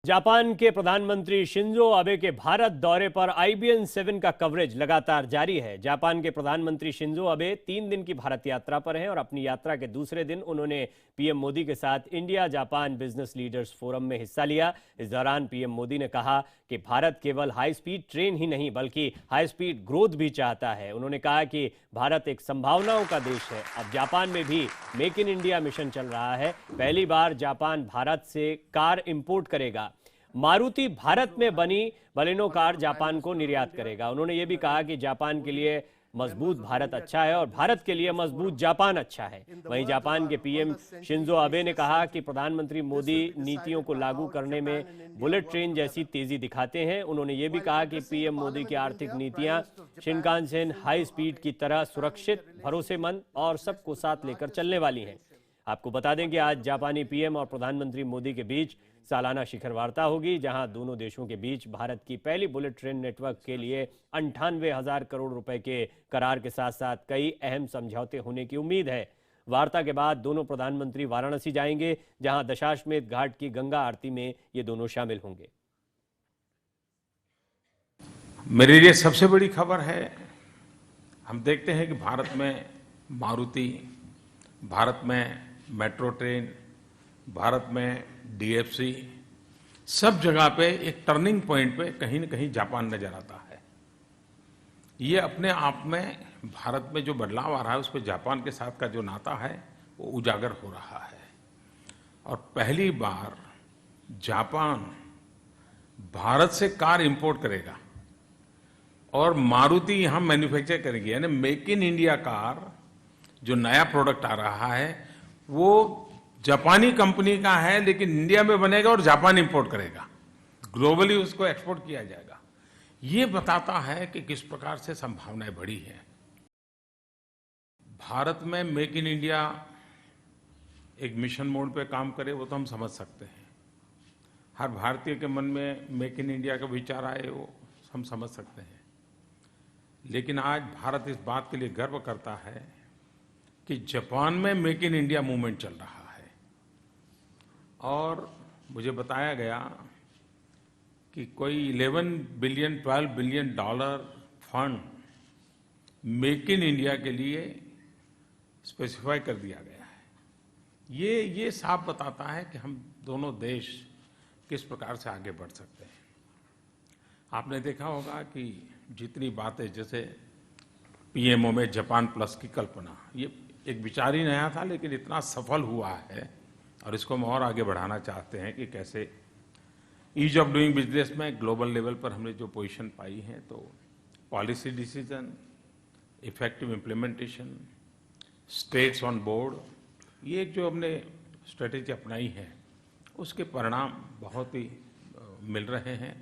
Japan के प्रधानमंत्री Shinzo Abe के भारत दौरे पर IBN 7 का कवरेज लगातार जारी है। जापान के प्रधानमंत्री शिंजो अबे 3 दिन की भारत यात्रा पर हैं और अपनी यात्रा के दूसरे दिन उन्होंने पीएम मोदी के साथ India Japan business leaders forum में हिस्सा लिया। इस दौरान पीएम मोदी ने कहा कि भारत केवल हाई स्पीड ट्रेन ही नहीं बल्कि हाई स्पीड ग्रोथ भी चाहता है। उन्होंने कहा कि भारत एक संभावनाओं का देश है। अब जापान में भी मेक इन इंडिया मिशन चल रहा है। पहली बार जापान भारत से कार इंपोर्ट करेगा। मारुति भारत में बनी बलेनो कार जापान को निर्यात करेगा। उन्होंने ये भी कहा कि जापान के लिए मजबूत भारत अच्छा है और भारत के लिए मजबूत जापान अच्छा है। वहीं जापान के पीएम शिंजो अबे ने कहा कि प्रधानमंत्री मोदी नीतियों को लागू करने में बुलेट ट्रेन जैसी तेजी दिखाते हैं। उन्होंने ये भी कहा कि पीएम मोदी की आर्थिक नीतियां शिनकानसेन हाई स्पीड की तरह सुरक्षित, भरोसेमंद और सबको साथ लेकर चलने वाली हैं। आपको बता दें कि आज जापानी पीएम और प्रधानमंत्री मोदी के बीच सालाना शिखर वार्ता होगी, जहां दोनों देशों के बीच भारत की पहली बुलेट ट्रेन नेटवर्क के लिए 98,000 करोड़ रुपए के करार के साथ साथ कई अहम समझौते होने की उम्मीद है। वार्ता के बाद दोनों प्रधानमंत्री वाराणसी जाएंगे, जहां दशाश्वमेध घाट की गंगा आरती में ये दोनों शामिल होंगे। मेरे लिए सबसे बड़ी खबर है, हम देखते हैं कि भारत में मारुति, भारत में मेट्रो ट्रेन, भारत में DFC, सब जगह पे एक टर्निंग पॉइंट पे कहीं न कहीं जापान नजर आता है। ये अपने आप में भारत में जो बदलाव आ रहा है उस पर जापान के साथ का जो नाता है वो उजागर हो रहा है। और पहली बार जापान भारत से कार इंपोर्ट करेगा और मारुति यहां मैन्युफैक्चर करेगी। यानी मेक इन इंडिया कार जो नया प्रोडक्ट आ रहा है वो जापानी कंपनी का है, लेकिन इंडिया में बनेगा और जापान इंपोर्ट करेगा। ग्लोबली उसको एक्सपोर्ट किया जाएगा। ये बताता है कि किस प्रकार से संभावनाएं बढ़ी हैं। भारत में मेक इन इंडिया एक मिशन मोड पे काम करे वो तो हम समझ सकते हैं। हर भारतीय के मन में मेक इन इंडिया का विचार आए वो हम समझ सकते हैं। लेकिन आज भारत इस बात के लिए गर्व करता है कि जापान में मेक इन इंडिया मूवमेंट चल रहा है। और मुझे बताया गया कि कोई 11 billion 12 billion dollar fund make in India के लिए स्पेसिफाई कर दिया गया है। ये साफ बताता है कि हम दोनों देश किस प्रकार से आगे बढ़ सकते हैं। आपने देखा होगा कि जितनी बातें, जैसे PMO में जापान प्लस की कल्पना, ये एक विचार ही नया था लेकिन इतना सफल हुआ है और इसको हम और आगे बढ़ाना चाहते हैं कि कैसे ईज ऑफ डूइंग बिजनेस में ग्लोबल लेवल पर हमने जो पोजीशन पाई है, तो policy decision, effective implementation, states on board, ये जो हमने स्ट्रेटेजी अपनाई है उसके परिणाम बहुत ही मिल रहे हैं।